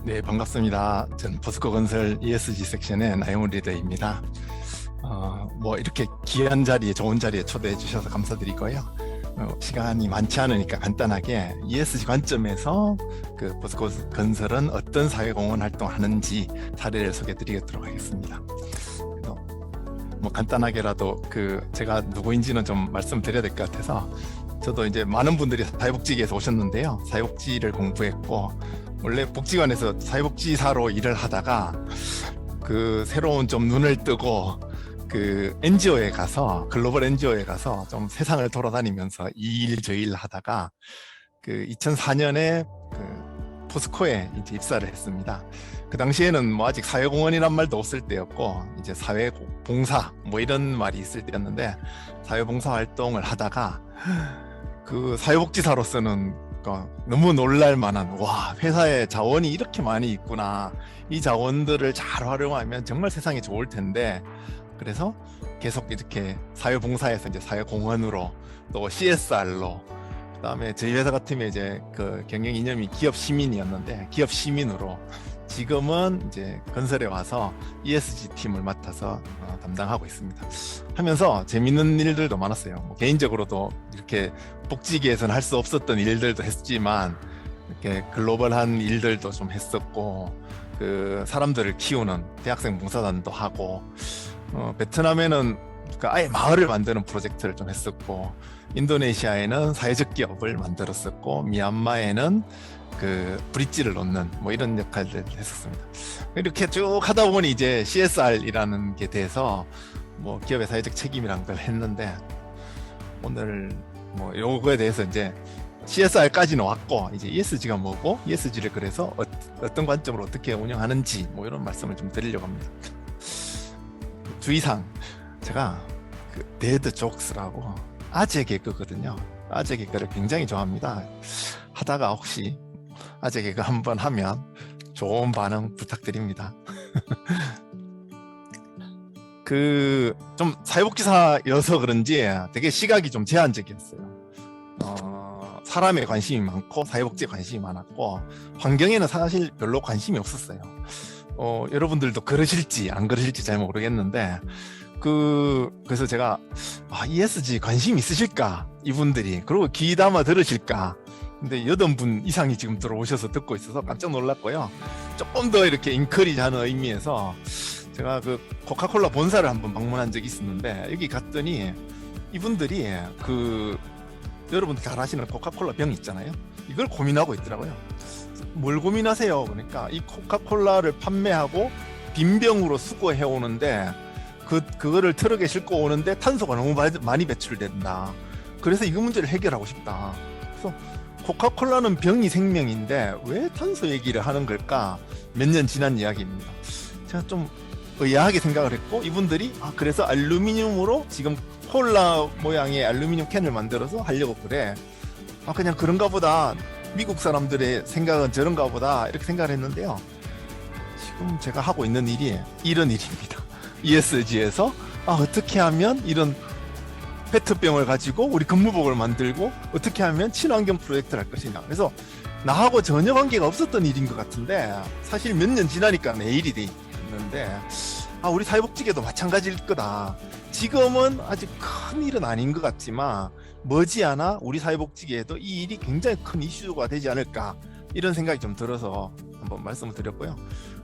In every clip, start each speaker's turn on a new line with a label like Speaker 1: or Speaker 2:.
Speaker 1: 네, 반갑습니다. 저는 포스코 건설 ESG 섹션의 나영훈 리더입니다. 뭐 이렇게 귀한 자리에, 좋은 자리에 초대해 주셔서 감사드리고요. 시간이 많지 않으니까 간단하게 ESG 관점에서 그 포스코 건설은 어떤 사회공헌 활동하는지 사례를 소개해 드리도록 하겠습니다. 그래서 뭐 간단하게라도 제가 누구인지는 좀 말씀드려야 될 것 같아서, 저도 이제 많은 분들이 사회복지계에서 오셨는데요. 사회복지를 공부했고, 원래 복지관에서 사회복지사로 일을 하다가 새로운 좀 눈을 뜨고 NGO에 가서, 글로벌 NGO에 가서 좀 세상을 돌아다니면서 이 일 저 일 하다가 2004년에 포스코에 이제 입사를 했습니다. 그 당시에는 뭐 아직 사회공헌이란 말도 없을 때였고, 이제 사회봉사 뭐 이런 말이 있을 때였는데, 사회봉사 활동을 하다가 사회복지사로서는 너무 놀랄 만한, 와, 회사에 자원이 이렇게 많이 있구나, 이 자원들을 잘 활용하면 정말 세상이 좋을 텐데, 그래서 계속 이렇게 사회봉사에서 이제 사회공헌으로, 또 CSR로, 그다음에 저희 회사 같으면 이제 경영 이념이 기업 시민이었는데, 기업 시민으로 지금은 이제 건설에 와서 ESG 팀을 맡아서 담당하고 있습니다. 하면서 재밌는 일들도 많았어요. 뭐 개인적으로도 이렇게 복지계에서는 할 수 없었던 일들도 했지만, 이렇게 글로벌한 일들도 좀 했었고, 사람들을 키우는 대학생 봉사단도 하고, 베트남에는 아예 마을을 만드는 프로젝트를 좀 했었고, 인도네시아에는 사회적 기업을 만들었었고, 미얀마에는 브릿지를 놓는 뭐 이런 역할들을 했었습니다. 이렇게 쭉 하다 보니 이제 CSR이라는 게 돼서 뭐 기업의 사회적 책임이란 걸 했는데, 오늘 뭐 요거에 대해서 이제 CSR까지는 왔고, 이제 ESG가 뭐고, ESG를 그래서 어떤 관점으로 어떻게 운영하는지 뭐 이런 말씀을 좀 드리려고 합니다. 주의사항, 제가 데드 조크스라고 아재 개그거든요. 아재 개그를 굉장히 좋아합니다. 하다가 혹시 아재 개그 한번 하면 좋은 반응 부탁드립니다. 좀 사회복지사여서 그런지 되게 시각이 좀 제한적이었어요. 사람에 관심이 많고 사회복지에 관심이 많았고, 환경에는 사실 별로 관심이 없었어요. 여러분들도 그러실지 안 그러실지 잘 모르겠는데, 그래서 제가 ESG 관심 있으실까, 이분들이, 그리고 귀담아 들으실까. 근데 8분 이상이 지금 들어오셔서 듣고 있어서 깜짝 놀랐고요. 조금 더 이렇게 인커리지하는 의미에서 제가 코카콜라 본사를 한번 방문한 적이 있었는데, 여기 갔더니 이분들이 여러분들 잘 아시는 코카콜라 병 있잖아요. 이걸 고민하고 있더라고요. 뭘 고민하세요? 그러니까 이 코카콜라를 판매하고 빈병으로 수거해 오는데, 그거를 트럭에 싣고 오는데 탄소가 너무 많이 배출된다. 그래서 이 문제를 해결하고 싶다. 그래서 코카콜라는 병이 생명인데 왜 탄소 얘기를 하는 걸까? 몇 년 지난 이야기입니다. 제가 좀 의아하게 생각을 했고, 이분들이 그래서 알루미늄으로 지금 콜라 모양의 알루미늄 캔을 만들어서 하려고 그래. 그냥 그런가 보다, 미국 사람들의 생각은 저런가 보다, 이렇게 생각을 했는데요. 지금 제가 하고 있는 일이 이런 일입니다. ESG에서 어떻게 하면 이런 페트병을 가지고 우리 근무복을 만들고, 어떻게 하면 친환경 프로젝트를 할 것이냐. 그래서 나하고 전혀 관계가 없었던 일인 것 같은데, 사실 몇 년 지나니까 내일이 돼 있는데, 우리 사회복지계도 마찬가지일 거다. 지금은 아직 큰 일은 아닌 것 같지만 머지않아 우리 사회복지계에도 이 일이 굉장히 큰 이슈가 되지 않을까, 이런 생각이 좀 들어서 한번 말씀을 드렸고요.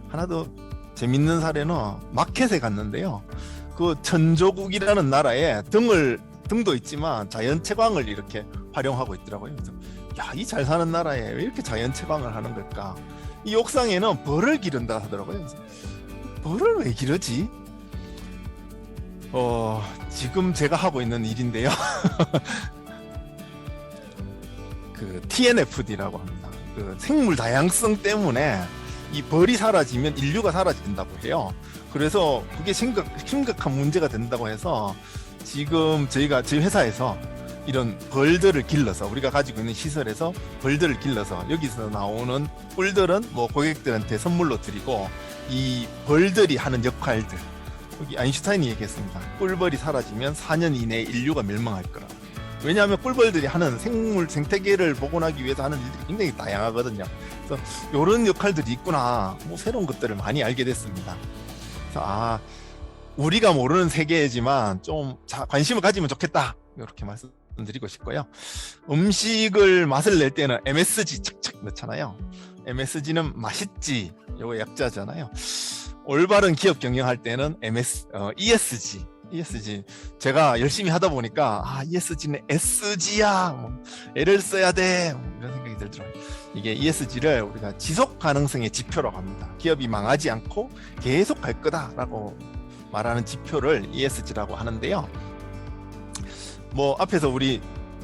Speaker 1: 하나 더 재밌는 사례는, 마켓에 갔는데요. 천조국이라는 나라에 등도 있지만 자연채광을 이렇게 활용하고 있더라고요. 그래서 이 잘 사는 나라에 왜 이렇게 자연채광을 하는 걸까? 이 옥상에는 벌을 기른다 하더라고요. 그래서 벌을 왜 기르지? 지금 제가 하고 있는 일인데요. TNFD라고 합니다. 생물 다양성 때문에 이 벌이 사라지면 인류가 사라진다고 해요. 그래서 그게 심각한 문제가 된다고 해서, 지금 저희 회사에서 이런 벌들을 길러서, 우리가 가지고 있는 시설에서 벌들을 길러서 여기서 나오는 꿀들은 뭐 고객들한테 선물로 드리고, 이 벌들이 하는 역할들, 여기 아인슈타인이 얘기했습니다. 꿀벌이 사라지면 4년 이내에 인류가 멸망할 거라. 왜냐하면 꿀벌들이 하는 생태계를 복원하기 위해서 하는 일들이 굉장히 다양하거든요. 그래서 이런 역할들이 있구나. 뭐 새로운 것들을 많이 알게 됐습니다. 그래서 우리가 모르는 세계이지만 좀 관심을 가지면 좋겠다. 이렇게 말씀드리고 싶고요. 음식을 맛을 낼 때는 MSG 착착 넣잖아요. MSG는 맛있지. 요거 약자잖아요. 올바른 기업 경영할 때는 ESG. 제가 열심히 하다 보니까 ESG는 SG야. L을 써야 돼. 이런 생각이 들더라고요. 이게 ESG를 우리가 지속 가능성의 지표라고 합니다. 기업이 망하지 않고 계속 갈 거다라고 말하는 지표를 ESG라고 하는데요. 뭐 앞에서 우리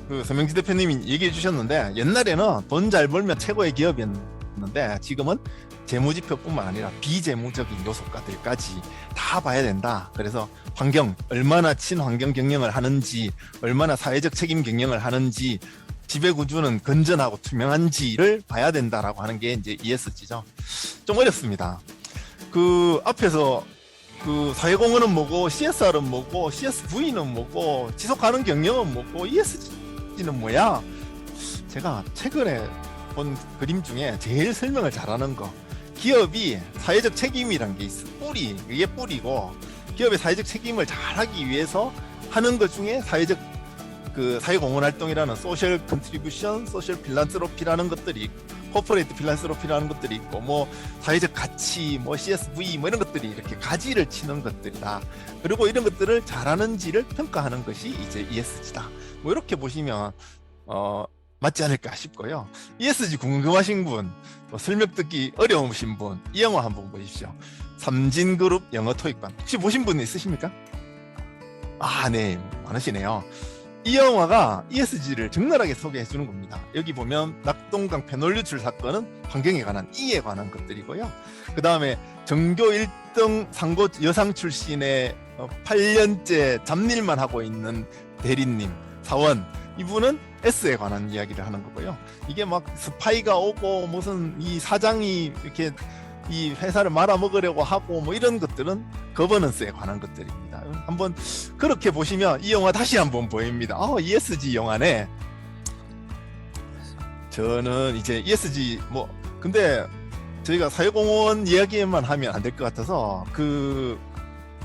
Speaker 1: 그 서명지 대표님이 얘기해 주셨는데 옛날에는 돈 잘 벌면 최고의 기업이었는데 지금은 재무지표뿐만 아니라 비재무적인 요소까지 다 봐야 된다. 그래서 환경, 얼마나 친환경 경영을 하는지, 얼마나 사회적 책임 경영을 하는지, 지배구조는 건전하고 투명한지를 봐야 된다라고 하는 게 이제 ESG죠. 좀 어렵습니다. 그 앞에서 그 사회공헌은 뭐고, CSR은 뭐고, CSV는 뭐고, 지속가능 경영은 뭐고, ESG는 뭐야? 제가 최근에 본 그림 중에 제일 설명을 잘하는 거, 기업이 사회적 책임이란 게 있어. 이게 뿌리고, 기업의 사회적 책임을 잘하기 위해서 하는 것 중에 그 사회공헌 활동이라는 소셜 컨트리뷰션, 소셜 필란스로피라는 것들이 있고, 코퍼레이트 필란스로피라는 것들이 있고, 뭐 사회적 가치, 뭐 CSV, 뭐 이런 것들이 이렇게 가지를 치는 것들이다. 그리고 이런 것들을 잘하는지를 평가하는 것이 이제 ESG다. 뭐 이렇게 보시면 맞지 않을까 싶고요. ESG 궁금하신 분, 또 설명 듣기 어려우신 분, 이 영화 한번 보십시오. 삼진그룹 영어 토익반. 혹시 보신 분 있으십니까? 네, 많으시네요. 이 영화가 ESG를 적나라하게 소개해 주는 겁니다. 여기 보면 낙동강 페놀 유출 사건은 환경에 관한 E에 관한 것들이고요. 그 다음에 전교 1등 상고 여상 출신의 8년째 잡일만 하고 있는 대리님, 사원, 이분은 S에 관한 이야기를 하는 거고요. 이게 막 스파이가 오고 무슨 이 사장이 이렇게 이 회사를 말아먹으려고 하고 뭐 이런 것들은 거버넌스에 관한 것들입니다. 한번 그렇게 보시면 이 영화 다시 한번 보입니다. ESG 영화네. 저는 이제 ESG 근데 저희가 사회공헌 이야기만 하면 안 될 것 같아서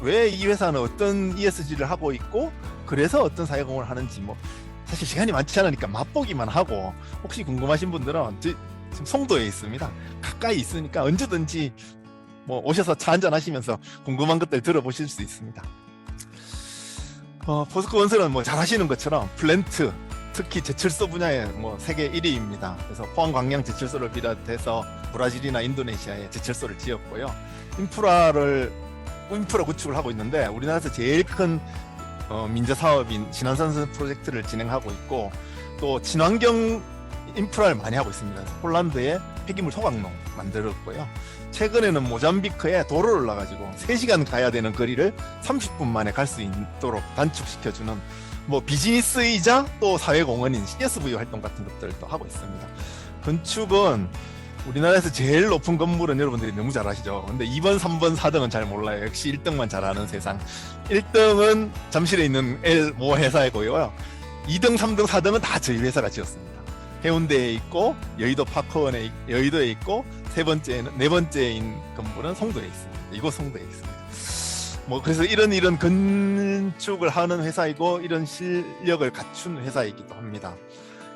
Speaker 1: 왜 이 회사는 어떤 ESG를 하고 있고 그래서 어떤 사회공헌을 하는지 사실 시간이 많지 않으니까 맛보기만 하고, 혹시 궁금하신 분들은 지금 송도에 있습니다. 가까이 있으니까 언제든지 오셔서 차 한잔 하시면서 궁금한 것들 들어보실 수 있습니다. 포스코 건설은 잘 아시는 것처럼 플랜트, 특히 제철소 분야에 세계 1위입니다. 그래서 포항 광양 제철소를 비롯해서 브라질이나 인도네시아에 제철소를 지었고요. 인프라 구축을 하고 있는데 우리나라에서 제일 큰 민자 사업인 진환산소 프로젝트를 진행하고 있고, 또 친환경 인프라를 많이 하고 있습니다. 폴란드에 폐기물 소각농 만들었고요. 최근에는 모잠비크에 도로를 올라가지고 3시간 가야 되는 거리를 30분 만에 갈 수 있도록 단축시켜주는 비즈니스이자 또 사회공헌인 CSV 활동 같은 것들도 하고 있습니다. 건축은 우리나라에서 제일 높은 건물은 여러분들이 너무 잘 아시죠? 근데 2번, 3번, 4등은 잘 몰라요. 역시 1등만 잘 아는 세상. 1등은 잠실에 있는 모 회사이고요. 2등, 3등, 4등은 다 저희 회사가 지었습니다. 해운대에 있고, 여의도 파크원에, 여의도에 있고, 네 번째인 건물은 송도에 있습니다. 이곳 송도에 있습니다. 그래서 이런 건축을 하는 회사이고, 이런 실력을 갖춘 회사이기도 합니다.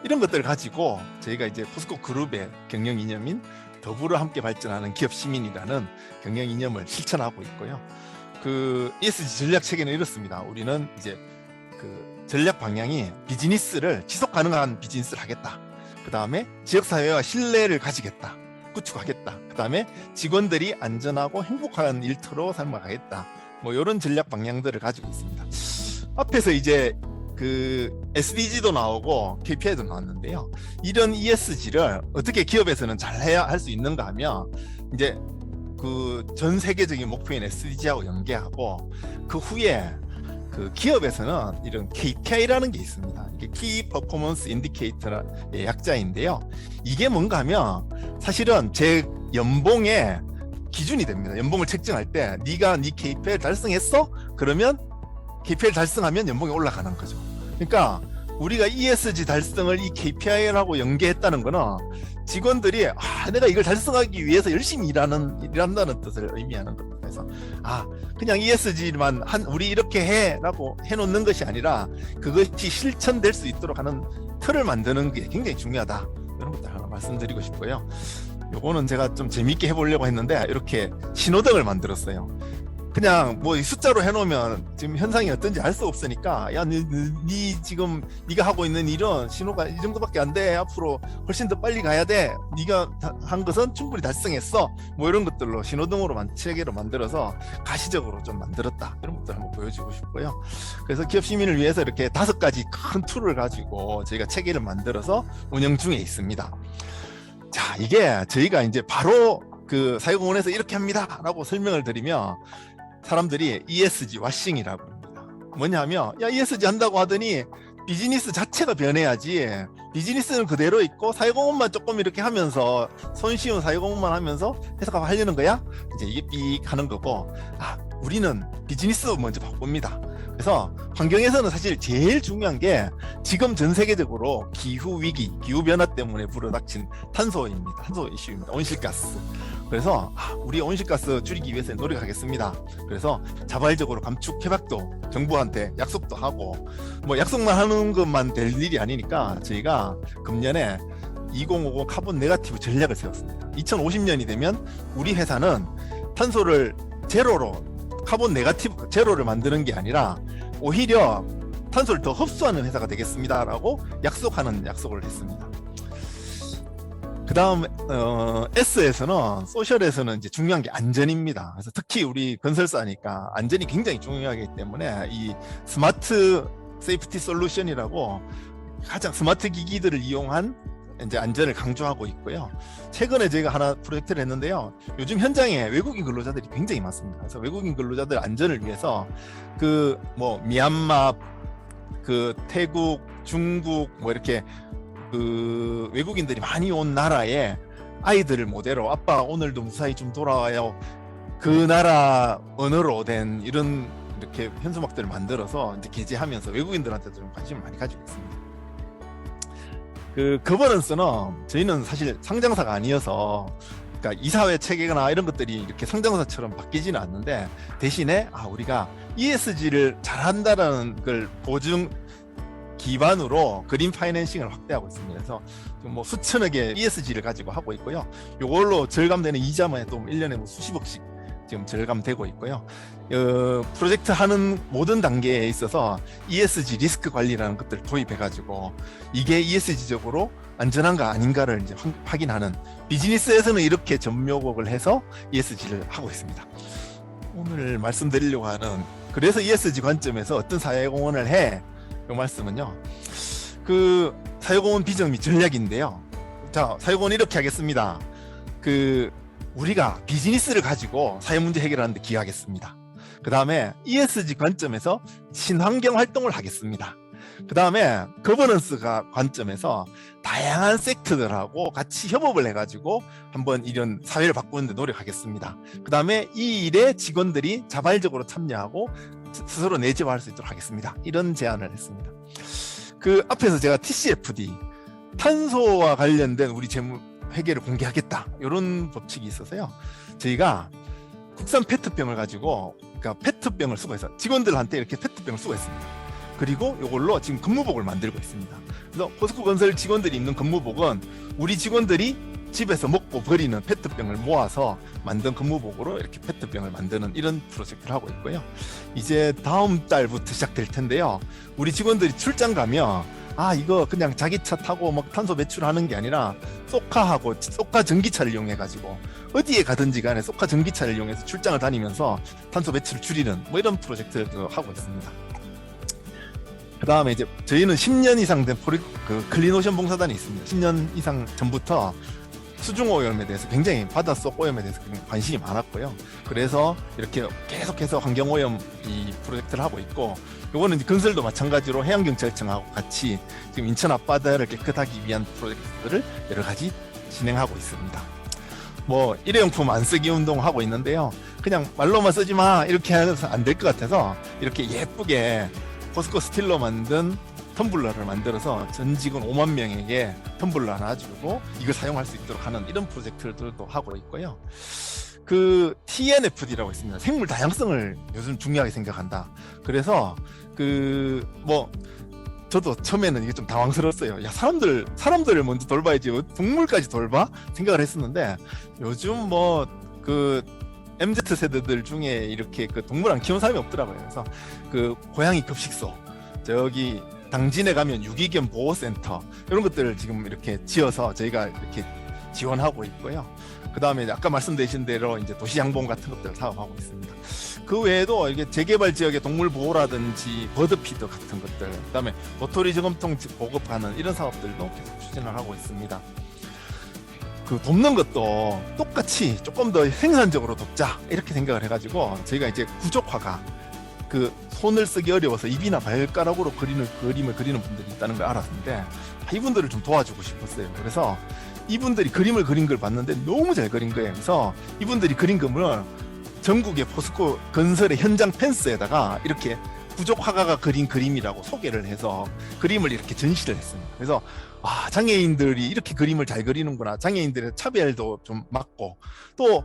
Speaker 1: 이런 것들을 가지고 저희가 이제 포스코 그룹의 경영 이념인 더불어 함께 발전하는 기업 시민이라는 경영 이념을 실천하고 있고요. 그 ESG 전략 체계는 이렇습니다. 우리는 이제 그 전략 방향이 지속 가능한 비즈니스를 하겠다. 그 다음에 지역사회와 신뢰를 가지겠다. 구축하겠다. 그 다음에 직원들이 안전하고 행복한 일터로 삶아가겠다. 이런 전략 방향들을 가지고 있습니다. 앞에서 이제 그 SDG도 나오고 KPI도 나왔는데요. 이런 ESG를 어떻게 기업에서는 잘 해야 할 수 있는가 하면, 이제 그 전 세계적인 목표인 SDG하고 연계하고, 그 후에 그 기업에서는 이런 KPI라는 게 있습니다. 이게 Key Performance Indicator의 약자인데요. 이게 뭔가 하면 사실은 제 연봉의 기준이 됩니다. 연봉을 책정할 때 네가 네 KPI를 달성했어? 그러면 KPI를 달성하면 연봉이 올라가는 거죠. 그러니까 우리가 ESG 달성을 이 KPI라고 연계했다는 거는 직원들이 내가 이걸 달성하기 위해서 열심히 일한다는 뜻을 의미하는 겁니다. 그래서 그냥 ESG만 우리 이렇게 해라고 해놓는 것이 아니라 그것이 실천될 수 있도록 하는 틀을 만드는 게 굉장히 중요하다. 이런 것들 하나 말씀드리고 싶고요. 요거는 제가 좀 재밌게 해보려고 했는데 이렇게 신호등을 만들었어요. 그냥 뭐 숫자로 해놓으면 지금 현상이 어떤지 알 수 없으니까 지금 네가 하고 있는 일은 신호가 이 정도밖에 안 돼. 앞으로 훨씬 더 빨리 가야 돼. 네가 한 것은 충분히 달성했어. 뭐 이런 것들로 신호등으로 체계로 만들어서 가시적으로 좀 만들었다. 이런 것들 한번 보여주고 싶고요. 그래서 기업 시민을 위해서 이렇게 5가지 큰 툴을 가지고 저희가 체계를 만들어서 운영 중에 있습니다. 자, 이게 저희가 이제 바로 그 사회공헌에서 이렇게 합니다 라고 설명을 드리면 사람들이 ESG 와싱이라고 합니다. 뭐냐면 ESG 한다고 하더니 비즈니스 자체가 변해야지, 비즈니스는 그대로 있고 사회공헌만 조금 이렇게 하면서 손쉬운 사회공헌만 하면서 회사가 하려는 거야? 이제 이게 삑 하는 거고, 우리는 비즈니스 먼저 바꿉니다. 그래서 환경에서는 사실 제일 중요한 게 지금 전 세계적으로 기후위기, 기후변화 때문에 불어닥친 탄소입니다. 탄소 이슈입니다. 온실가스. 그래서 우리 온실가스 줄이기 위해서 노력하겠습니다. 그래서 자발적으로 감축 협약도 정부한테 약속도 하고, 뭐 약속만 하는 것만 될 일이 아니니까 저희가 금년에 2050 카본 네거티브 전략을 세웠습니다. 2050년이 되면 우리 회사는 탄소를 제로로, 카본 네거티브 제로를 만드는 게 아니라 오히려 탄소를 더 흡수하는 회사가 되겠습니다라고 약속을 했습니다. 그 다음 S에서는, 소셜에서는 이제 중요한 게 안전입니다. 그래서 특히 우리 건설사니까 안전이 굉장히 중요하기 때문에 이 스마트 세이프티 솔루션이라고 가장 스마트 기기들을 이용한 이제 안전을 강조하고 있고요. 최근에 저희가 하나 프로젝트를 했는데요. 요즘 현장에 외국인 근로자들이 굉장히 많습니다. 그래서 외국인 근로자들 안전을 위해서 그 뭐 미얀마, 그 태국, 중국 뭐 이렇게 그 외국인들이 많이 온 나라에 아이들을 모델로 아빠 오늘도 무사히 좀 돌아와요. 그 나라 언어로 된 이런 이렇게 현수막들을 만들어서 이제 게재하면서 외국인들한테도 좀 관심을 많이 가지고 있습니다. 그 거버넌스는 저희는 사실 상장사가 아니어서, 그러니까 이사회 체계나 이런 것들이 이렇게 상장사처럼 바뀌지는 않는데, 대신에 우리가 ESG를 잘한다라는 걸 보증 기반으로 그린 파이낸싱을 확대하고 있습니다. 그래서 뭐 수천억의 ESG를 가지고 하고 있고요. 이걸로 절감되는 이자만 해도 1년에 뭐 수십억씩 지금 절감되고 있고요. 프로젝트 하는 모든 단계에 있어서 ESG 리스크 관리라는 것들을 도입해가지고 이게 ESG적으로 안전한가 아닌가를 이제 확인하는, 비즈니스에서는 이렇게 접목을 해서 ESG를 하고 있습니다. 오늘 말씀드리려고 하는, 그래서 ESG 관점에서 어떤 사회공헌을 해? 이 말씀은요, 그 사회공헌 비전 및 전략인데요. 자, 사회공헌 이렇게 하겠습니다. 우리가 비즈니스를 가지고 사회 문제 해결하는 데 기여하겠습니다. 그 다음에 ESG 관점에서 친환경 활동을 하겠습니다. 그 다음에 거버넌스가 관점에서 다양한 섹터들하고 같이 협업을 해가지고 한번 이런 사회를 바꾸는 데 노력하겠습니다. 그 다음에 이 일에 직원들이 자발적으로 참여하고 스스로 내재화할 수 있도록 하겠습니다. 이런 제안을 했습니다. 그 앞에서 제가 TCFD, 탄소와 관련된 우리 재무 회계를 공개하겠다, 이런 법칙이 있어서요. 저희가 국산 페트병을 가지고, 그러니까 페트병을 수거해서 직원들한테 이렇게 페트병을 수거했습니다. 그리고 이걸로 지금 근무복을 만들고 있습니다. 그래서 포스코 건설 직원들이 입는 근무복은 우리 직원들이 집에서 먹고 버리는 페트병을 모아서 만든 근무복으로 이렇게 페트병을 만드는 이런 프로젝트를 하고 있고요. 이제 다음 달부터 시작될 텐데요. 우리 직원들이 출장 가면 이거 그냥 자기 차 타고 막 탄소 배출하는 게 아니라 쏘카 전기차를 이용해 가지고 어디에 가든지 간에 쏘카 전기차를 이용해서 출장을 다니면서 탄소 배출을 줄이는 뭐 이런 프로젝트를 하고 있습니다. 그 다음에 이제 저희는 10년 이상 된 클린오션 봉사단이 있습니다. 10년 이상 전부터 수중오염에 대해서 굉장히, 바닷속 오염에 대해서 관심이 많았고요. 그래서 이렇게 계속해서 환경오염 이 프로젝트를 하고 있고, 요거는 건설도 마찬가지로 해양경찰청하고 같이 지금 인천 앞바다를 깨끗하기 위한 프로젝트들을 여러 가지 진행하고 있습니다. 뭐 일회용품 안 쓰기 운동 하고 있는데요. 그냥 말로만 쓰지 마 이렇게 해서 안 될 것 같아서 이렇게 예쁘게 포스코 스틸로 만든 텀블러를 만들어서 전 직원 5만 명에게 텀블러 하나 주고 이걸 사용할 수 있도록 하는 이런 프로젝트들도 하고 있고요. 그 TNFD라고 있습니다. 생물 다양성을 요즘 중요하게 생각한다. 그래서 저도 처음에는 이게 좀 당황스러웠어요. 야, 사람들을 먼저 돌봐야지 동물까지 돌봐? 생각을 했었는데 요즘 MZ 세대들 중에 이렇게 그 동물 안 키우는 사람이 없더라고요. 그래서 그 고양이 급식소, 저기 당진에 가면 유기견 보호센터 이런 것들을 지금 이렇게 지어서 저희가 이렇게 지원하고 있고요. 그 다음에 아까 말씀드린 대로 이제 도시양봉 같은 것들을 사업하고 있습니다. 그 외에도 이게 재개발 지역의 동물 보호라든지 버드피드 같은 것들, 그 다음에 도토리 저금통 보급하는 이런 사업들도 계속 추진을 하고 있습니다. 그 돕는 것도 똑같이 조금 더 생산적으로 돕자 이렇게 생각을 해가지고 저희가 이제 구족화가 그 손을 쓰기 어려워서 입이나 발가락으로 그림을 그리는 분들이 있다는 걸 알았는데 이분들을 좀 도와주고 싶었어요. 그래서 이분들이 그림을 그린 걸 봤는데 너무 잘 그린 거예요. 그래서 이분들이 그린 그림을 전국의 포스코 건설의 현장 펜스에다가 이렇게 부족 화가가 그린 그림이라고 소개를 해서 그림을 이렇게 전시를 했습니다. 그래서 장애인들이 이렇게 그림을 잘 그리는구나. 장애인들의 차별도 좀 막고 또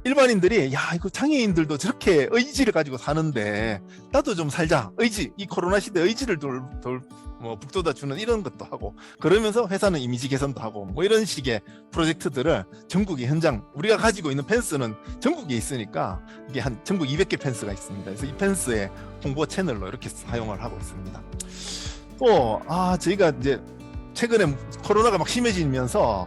Speaker 1: 일반인들이 이거 장애인들도 저렇게 의지를 가지고 사는데 나도 좀 살자. 의지, 이 코로나 시대 의지를 북돋아 주는 이런 것도 하고 그러면서 회사는 이미지 개선도 하고 이런 식의 프로젝트들을 전국의 현장, 우리가 가지고 있는 펜스는 전국에 있으니까 이게 한 전국 200개 펜스가 있습니다. 그래서 이 펜스의 홍보 채널로 이렇게 사용을 하고 있습니다. 또 저희가 이제 최근에 코로나가 막 심해지면서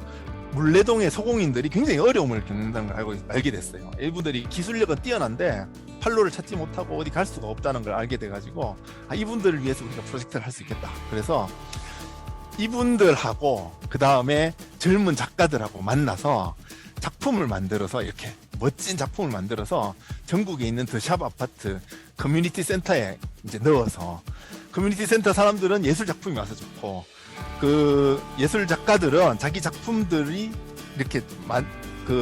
Speaker 1: 물레동의 소공인들이 굉장히 어려움을 겪는다는 걸 알게 됐어요. 이분들이 기술력은 뛰어난데 판로를 찾지 못하고 어디 갈 수가 없다는 걸 알게 돼가지고 이분들을 위해서 우리가 프로젝트를 할 수 있겠다. 그래서 이분들하고 그 다음에 젊은 작가들하고 만나서 작품을 만들어서 이렇게 멋진 작품을 만들어서 전국에 있는 더샵 아파트 커뮤니티 센터에 이제 넣어서 커뮤니티 센터 사람들은 예술 작품이 와서 좋고 그 예술 작가들은 자기 작품들이 이렇게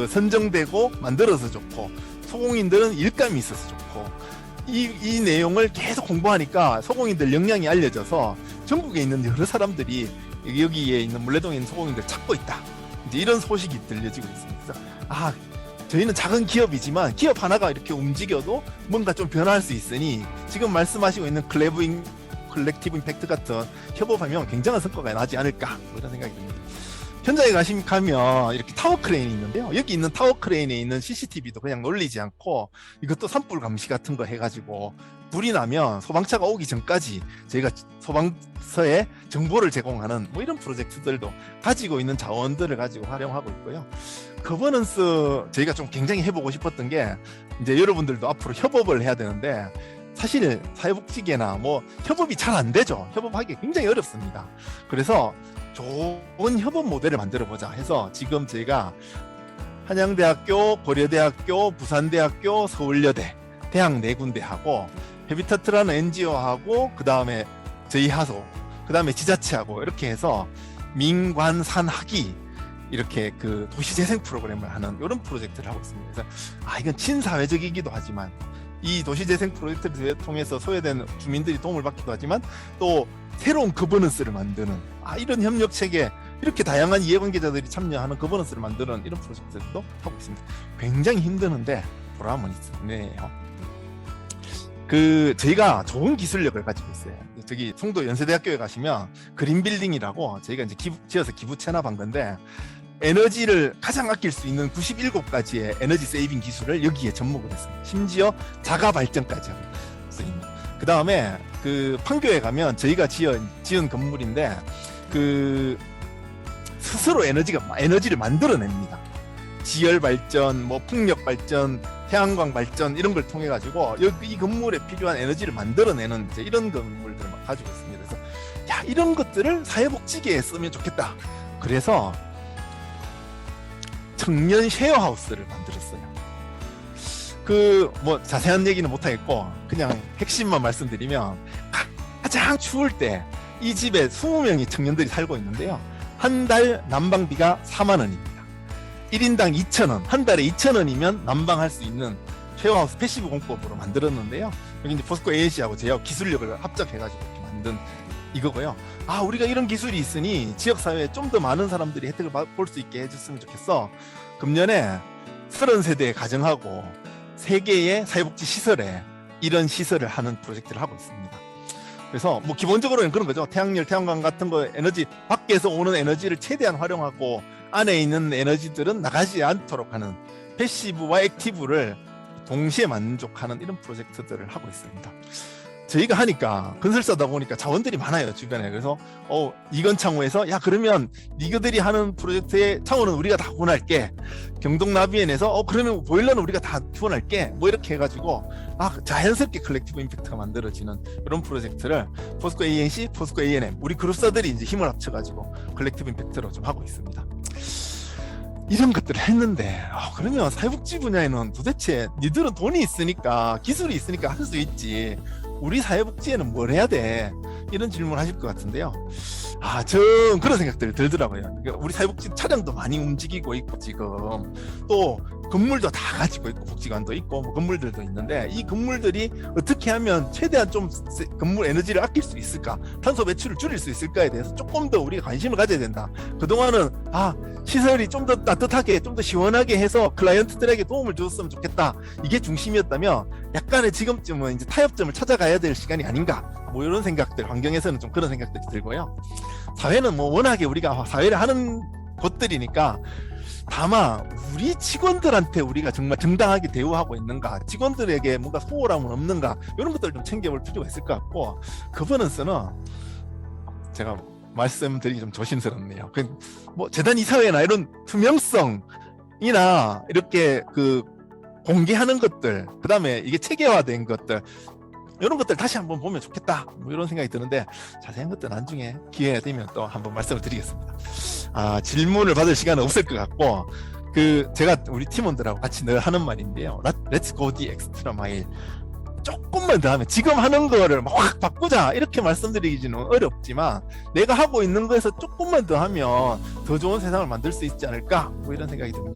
Speaker 1: 선정되고 만들어서 좋고 소공인들은 일감이 있어서 좋고 이 내용을 계속 공부하니까 소공인들 역량이 알려져서 전국에 있는 여러 사람들이 여기에 있는 물레동에 있는 소공인들 찾고 있다. 이제 이런 소식이 들려지고 있습니다. 그래서 저희는 작은 기업이지만 기업 하나가 이렇게 움직여도 뭔가 좀 변화할 수 있으니 지금 말씀하시고 있는 컬렉티브 임팩트 같은 협업하면 굉장한 성과가 나지 않을까 이런 생각이 듭니다. 현장에 가면 이렇게 타워 크레인이 있는데요. 여기 있는 타워 크레인에 있는 CCTV도 그냥 놀리지 않고 이것도 산불 감시 같은 거 해가지고 불이 나면 소방차가 오기 전까지 저희가 소방서에 정보를 제공하는 이런 프로젝트들도 가지고 있는 자원들을 가지고 활용하고 있고요. 거버넌스 저희가 좀 굉장히 해보고 싶었던 게 이제 여러분들도 앞으로 협업을 해야 되는데 사실 사회복지계나 협업이 잘 안 되죠. 협업하기 굉장히 어렵습니다. 그래서 좋은 협업 모델을 만들어 보자 해서 지금 저희가 한양대학교, 고려대학교, 부산대학교, 서울여대 대학 4군데하고 헤비타트라는 NGO하고 그 다음에 저희 하소, 그 다음에 지자체하고 이렇게 해서 민관산학이 이렇게 그 도시재생 프로그램을 하는 이런 프로젝트를 하고 있습니다. 그래서 이건 친사회적이기도 하지만 이 도시재생 프로젝트를 통해서 소외된 주민들이 도움을 받기도 하지만 또 새로운 거버넌스를 만드는 이런 협력체계, 이렇게 다양한 이해관계자들이 참여하는 거버넌스를 만드는 이런 프로젝트도 하고 있습니다. 굉장히 힘드는데 보람은 있네요. 저희가 좋은 기술력을 가지고 있어요. 저기 송도 연세대학교에 가시면 그린빌딩이라고 저희가 이제 지어서 기부 체납한 건데 에너지를 가장 아낄 수 있는 97가지의 에너지 세이빙 기술을 여기에 접목을 했습니다. 심지어 자가 발전까지 하고 있습니다. 그 다음에 판교에 가면 저희가 지은 건물인데 스스로 에너지를 만들어냅니다. 지열 발전, 풍력 발전, 태양광 발전 이런 걸 통해 가지고 이 건물에 필요한 에너지를 만들어내는 이제 이런 건물들을 가지고 있습니다. 그래서 이런 것들을 사회복지계에 쓰면 좋겠다. 그래서 청년 쉐어하우스를 만들었어요. 자세한 얘기는 못하겠고 그냥 핵심만 말씀드리면 가장 추울 때 이 집에 20명의 청년들이 살고 있는데요. 한 달 난방비가 4만 원입니다. 1인당 2,000원, 한 달에 2,000원이면 난방할 수 있는 쉐어하우스 패시브 공법으로 만들었는데요. 여기 이제 포스코 ANC하고 제하고 기술력을 합작해가지고 이렇게 만든 이거고요. 우리가 이런 기술이 있으니 지역사회에 좀 더 많은 사람들이 혜택을 볼 수 있게 해줬으면 좋겠어. 금년에 30세대의 가정하고 3개의 사회복지 시설에 이런 시설을 하는 프로젝트를 하고 있습니다. 그래서 뭐 기본적으로는 그런 거죠. 태양열, 태양광 같은 거 에너지, 밖에서 오는 에너지를 최대한 활용하고 안에 있는 에너지들은 나가지 않도록 하는 패시브와 액티브를 동시에 만족하는 이런 프로젝트들을 하고 있습니다. 저희가 하니까 건설사다 보니까 자원들이 많아요, 주변에. 그래서 이건창호에서 야, 그러면 니가들이 하는 프로젝트의 창호는 우리가 다 후원할게. 경동나비엔에서 그러면 보일러는 우리가 다 후원할게. 뭐 이렇게 해가지고 자연스럽게 컬렉티브 임팩트가 만들어지는 이런 프로젝트를 포스코 ANC, 포스코 A&M 우리 그룹사들이 이제 힘을 합쳐가지고 컬렉티브 임팩트로 좀 하고 있습니다. 이런 것들을 했는데 그러면 사회복지 분야에는 도대체 니들은 돈이 있으니까 기술이 있으니까 할 수 있지, 우리 사회복지에는 뭘 해야 돼? 이런 질문 하실 것 같은데요. 전 그런 생각들이 들더라고요. 우리 사회복지 차량도 많이 움직이고 있고, 지금 또 건물도 다 가지고 있고, 복지관도 있고 뭐 건물들도 있는데, 이 건물들이 어떻게 하면 최대한 좀 건물 에너지를 아낄 수 있을까, 탄소 배출을 줄일 수 있을까에 대해서 조금 더 우리가 관심을 가져야 된다. 그동안은 시설이 좀 더 따뜻하게, 좀 더 시원하게 해서 클라이언트들에게 도움을 줬으면 좋겠다, 이게 중심이었다면 약간의 지금쯤은 이제 타협점을 찾아가야 될 시간이 아닌가, 뭐 이런 생각들, 환경에서는 좀 그런 생각들이 들고요. 사회는 뭐 워낙에 우리가 사회를 하는 곳들이니까, 다만 우리 직원들한테 우리가 정말 정당하게 대우하고 있는가, 직원들에게 뭔가 소홀함은 없는가, 이런 것들을 좀 챙겨볼 필요가 있을 것 같고, 그버넌스는 제가 말씀드리기 좀 조심스럽네요. 뭐 재단 이사회나 이런 투명성이나 이렇게 공개하는 것들, 그 다음에 이게 체계화된 것들, 이런 것들 다시 한번 보면 좋겠다, 뭐 이런 생각이 드는데, 자세한 것들 나중에 기회가 되면 또 한번 말씀을 드리겠습니다. 질문을 받을 시간은 없을 것 같고, 제가 우리 팀원들하고 같이 늘 하는 말인데요. Let's go the extra mile. 조금만 더 하면, 지금 하는 거를 막 확 바꾸자 이렇게 말씀드리기는 어렵지만, 내가 하고 있는 거에서 조금만 더 하면 더 좋은 세상을 만들 수 있지 않을까, 뭐 이런 생각이 듭니다.